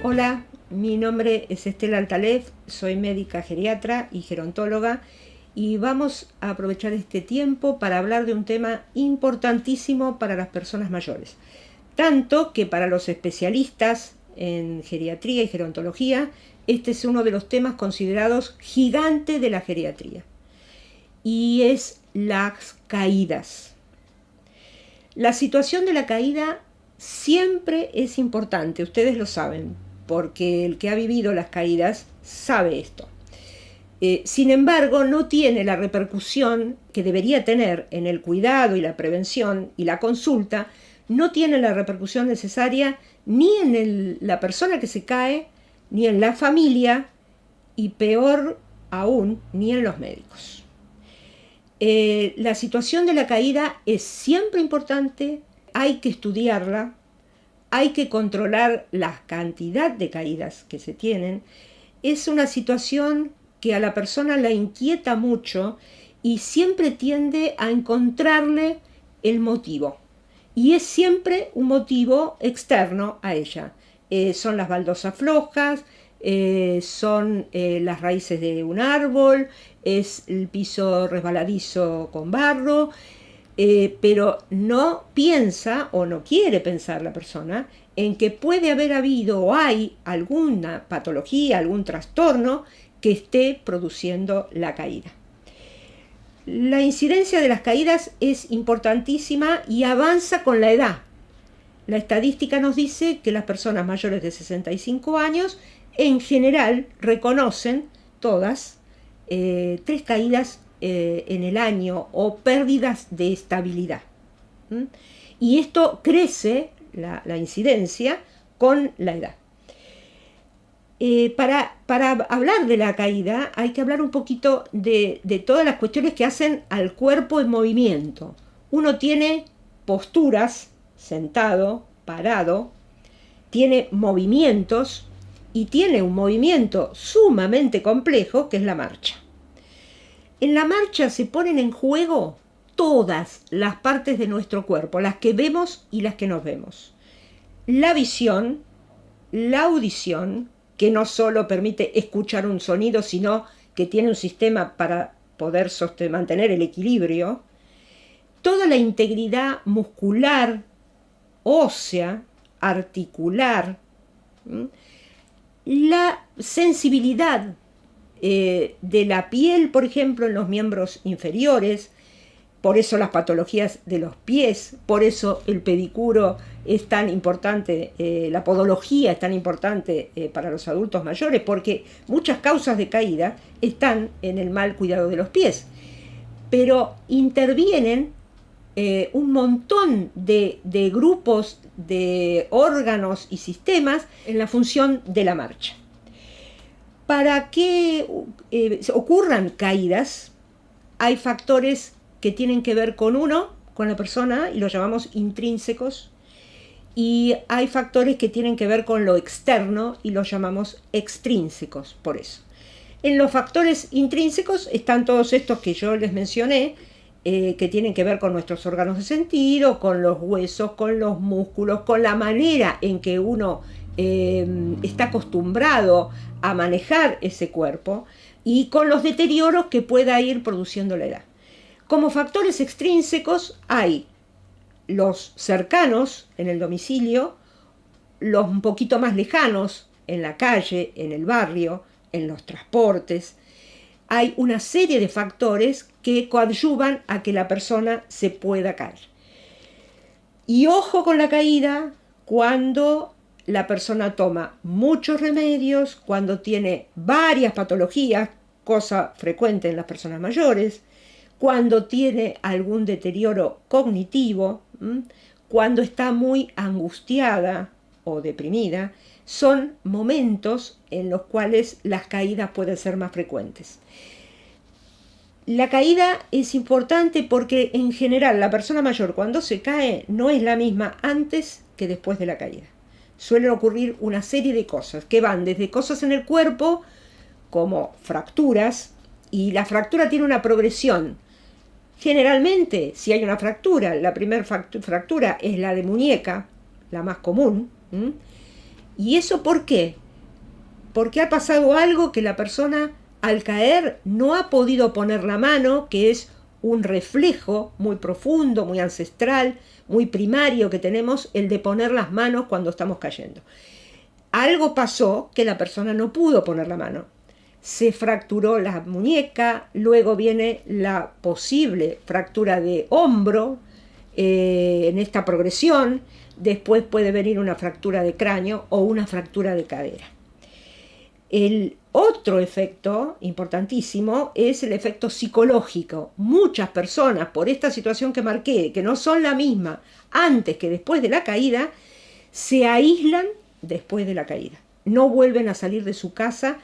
Hola, mi nombre es Estela Altalef, soy médica geriatra y gerontóloga y vamos a aprovechar este tiempo para hablar de un tema importantísimo para las personas mayores. Tanto que para los especialistas en geriatría y gerontología, este es uno de los temas considerados gigante de la geriatría. Y es las caídas. La situación de la caída siempre es importante, ustedes lo saben, porque el que ha vivido las caídas sabe esto. Sin embargo, no tiene la repercusión que debería tener en el cuidado y la prevención y la consulta, no tiene la repercusión necesaria ni en la persona que se cae, ni en la familia, y peor aún, ni en los médicos. La situación de la caída es siempre importante, hay que estudiarla, hay que controlar la cantidad de caídas que se tienen. Es una situación que a la persona la inquieta mucho y siempre tiende a encontrarle el motivo. Y es siempre un motivo externo a ella. Son las baldosas flojas, son las raíces de un árbol, es el piso resbaladizo con barro, pero no piensa o no quiere pensar la persona en que puede haber habido o hay alguna patología, algún trastorno que esté produciendo la caída. La incidencia de las caídas es importantísima y avanza con la edad. La estadística nos dice que las personas mayores de 65 años en general reconocen todas 3 caídas en el año o pérdidas de estabilidad. Y esto crece, la incidencia, con la edad. Para hablar de la caída hay que hablar un poquito de todas las cuestiones que hacen al cuerpo en movimiento. Uno tiene posturas, sentado, parado, tiene movimientos y tiene un movimiento sumamente complejo que es la marcha. En la marcha se ponen en juego todas las partes de nuestro cuerpo, las que vemos y las que no vemos. La visión, la audición, que no solo permite escuchar un sonido, sino que tiene un sistema para poder mantener el equilibrio. Toda la integridad muscular, ósea, articular, la sensibilidad de la piel, por ejemplo, en los miembros inferiores, por eso las patologías de los pies, por eso el pedicuro es tan importante, la podología es tan importante para los adultos mayores, porque muchas causas de caída están en el mal cuidado de los pies. Pero intervienen un montón de grupos, de órganos y sistemas en la función de la marcha. Para que ocurran caídas, hay factores que tienen que ver con la persona, y los llamamos intrínsecos, y hay factores que tienen que ver con lo externo y los llamamos extrínsecos, por eso. En los factores intrínsecos están todos estos que yo les mencioné, que tienen que ver con nuestros órganos de sentido, con los huesos, con los músculos, con la manera en que uno está acostumbrado a manejar ese cuerpo y con los deterioros que pueda ir produciendo la edad. Como factores extrínsecos hay los cercanos en el domicilio, los un poquito más lejanos en la calle, en el barrio, en los transportes. Hay una serie de factores que coadyuvan a que la persona se pueda caer. Y ojo con la caída cuando la persona toma muchos remedios, cuando tiene varias patologías, cosa frecuente en las personas mayores, cuando tiene algún deterioro cognitivo, cuando está muy angustiada o deprimida, son momentos en los cuales las caídas pueden ser más frecuentes. La caída es importante porque en general la persona mayor cuando se cae no es la misma antes que después de la caída. Suelen ocurrir una serie de cosas que van desde cosas en el cuerpo como fracturas, y la fractura tiene una progresión. Generalmente, si hay una fractura, la primera fractura es la de muñeca, la más común, ¿Y eso por qué? Porque ha pasado algo que la persona al caer no ha podido poner la mano, que es un reflejo muy profundo, muy ancestral, muy primario que tenemos, el de poner las manos cuando estamos cayendo. Algo pasó que la persona no pudo poner la mano. Se fracturó la muñeca, luego viene la posible fractura de hombro en esta progresión, después puede venir una fractura de cráneo o una fractura de cadera. El otro efecto importantísimo es el efecto psicológico. Muchas personas, por esta situación que marqué, que no son la misma antes que después de la caída, se aíslan después de la caída. No vuelven a salir de su casa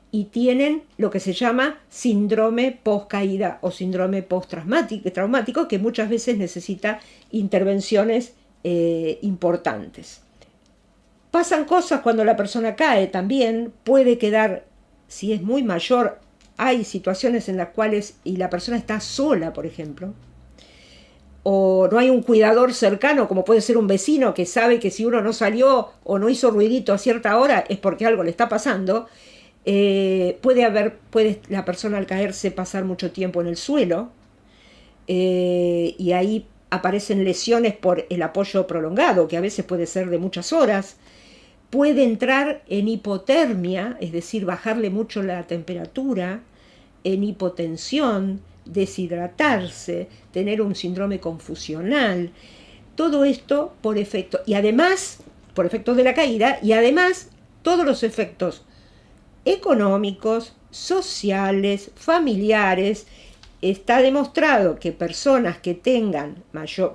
y tienen lo que se llama síndrome post-caída o síndrome post-traumático, que muchas veces necesita intervenciones importantes. Pasan cosas cuando la persona cae también, puede quedar, si es muy mayor, hay situaciones en las cuales, y la persona está sola, por ejemplo, o no hay un cuidador cercano, como puede ser un vecino que sabe que si uno no salió o no hizo ruidito a cierta hora es porque algo le está pasando, puede la persona al caerse pasar mucho tiempo en el suelo, y ahí aparecen lesiones por el apoyo prolongado, que a veces puede ser de muchas horas. Puede entrar en hipotermia, es decir, bajarle mucho la temperatura, en hipotensión, deshidratarse, tener un síndrome confusional. Todo esto por efecto, y además, por efectos de la caída, y además todos los efectos económicos, sociales, familiares. Está demostrado que personas que tengan,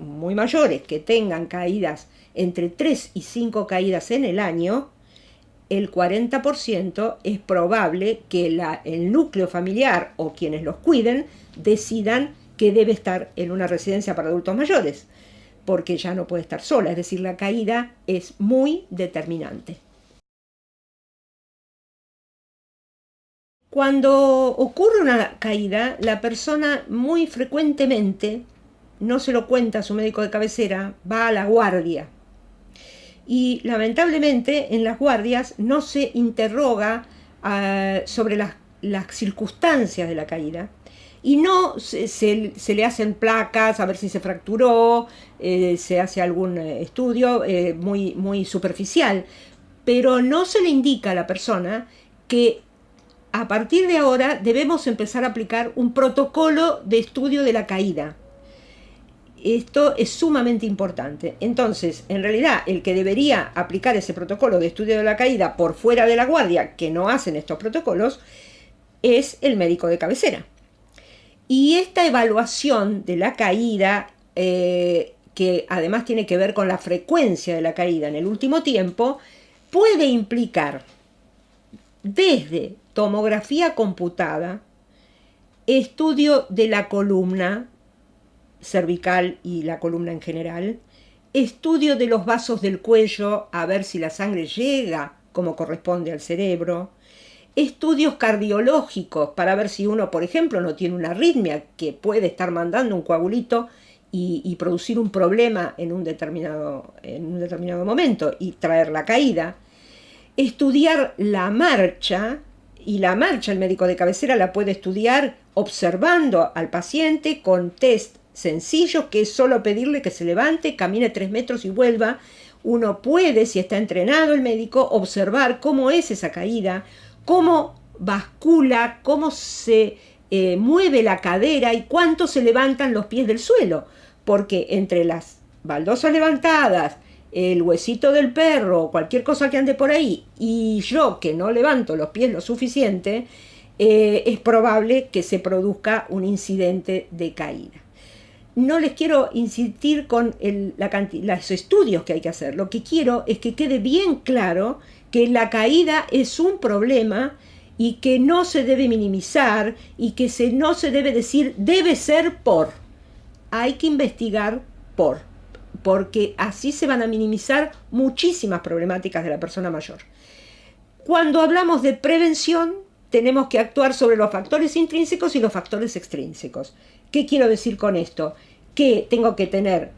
muy mayores, que tengan caídas entre 3 y 5 caídas en el año, el 40% es probable que el núcleo familiar o quienes los cuiden decidan que debe estar en una residencia para adultos mayores, porque ya no puede estar sola, es decir, la caída es muy determinante. Cuando ocurre una caída, la persona muy frecuentemente, no se lo cuenta a su médico de cabecera, va a la guardia. Y lamentablemente en las guardias no se interroga sobre las circunstancias de la caída. Y no se le hacen placas a ver si se fracturó, se hace algún estudio muy, muy superficial. Pero no se le indica a la persona que a partir de ahora debemos empezar a aplicar un protocolo de estudio de la caída. Esto es sumamente importante. Entonces, en realidad, el que debería aplicar ese protocolo de estudio de la caída por fuera de la guardia, que no hacen estos protocolos, es el médico de cabecera. Y esta evaluación de la caída, que además tiene que ver con la frecuencia de la caída en el último tiempo, puede implicar desde tomografía computada, estudio de la columna cervical y la columna en general, estudio de los vasos del cuello a ver si la sangre llega como corresponde al cerebro, estudios cardiológicos para ver si uno, por ejemplo, no tiene una arritmia que puede estar mandando un coagulito y producir un problema en un determinado momento y traer la caída. Estudiar la marcha, y la marcha el médico de cabecera la puede estudiar observando al paciente con test sencillos, que es solo pedirle que se levante, camine 3 metros y vuelva. Uno puede, si está entrenado el médico, observar cómo es esa caída, cómo bascula, cómo se mueve la cadera y cuánto se levantan los pies del suelo, porque entre las baldosas levantadas, el huesito del perro o cualquier cosa que ande por ahí y yo que no levanto los pies lo suficiente, es probable que se produzca un incidente de caída. No les quiero insistir con los estudios que hay que hacer. Lo que quiero es que quede bien claro que la caída es un problema y que no se debe minimizar y que no se debe decir debe ser por. Hay que investigar porque así se van a minimizar muchísimas problemáticas de la persona mayor. Cuando hablamos de prevención, tenemos que actuar sobre los factores intrínsecos y los factores extrínsecos. ¿Qué quiero decir con esto? que tengo que tener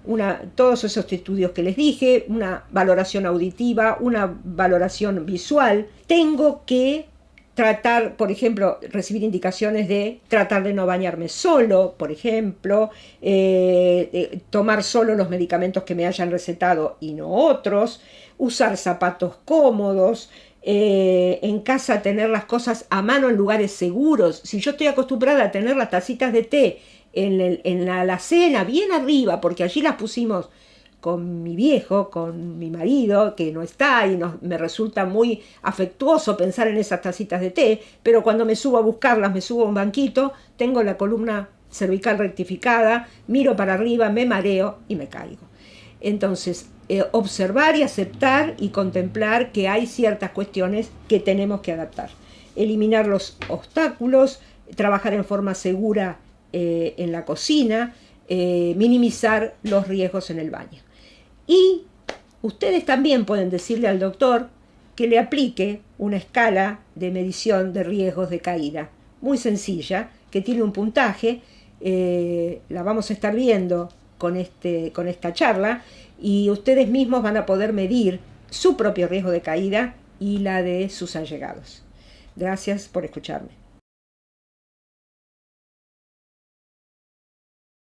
todos esos estudios que les dije, una valoración auditiva, una valoración visual. Tengo que tratar, por ejemplo, recibir indicaciones de tratar de no bañarme solo, por ejemplo, tomar solo los medicamentos que me hayan recetado y no otros, usar zapatos cómodos, en casa tener las cosas a mano en lugares seguros. Si yo estoy acostumbrada a tener las tacitas de té en la alacena, bien arriba, porque allí las pusimos con mi viejo, con mi marido, que no está, y me resulta muy afectuoso pensar en esas tacitas de té, pero cuando me subo a buscarlas, me subo a un banquito, tengo la columna cervical rectificada, miro para arriba, me mareo y me caigo. Entonces, observar y aceptar y contemplar que hay ciertas cuestiones que tenemos que adaptar. Eliminar los obstáculos, trabajar en forma segura en la cocina, minimizar los riesgos en el baño. Y ustedes también pueden decirle al doctor que le aplique una escala de medición de riesgos de caída, muy sencilla, que tiene un puntaje, la vamos a estar viendo con esta charla, y ustedes mismos van a poder medir su propio riesgo de caída y la de sus allegados. Gracias por escucharme.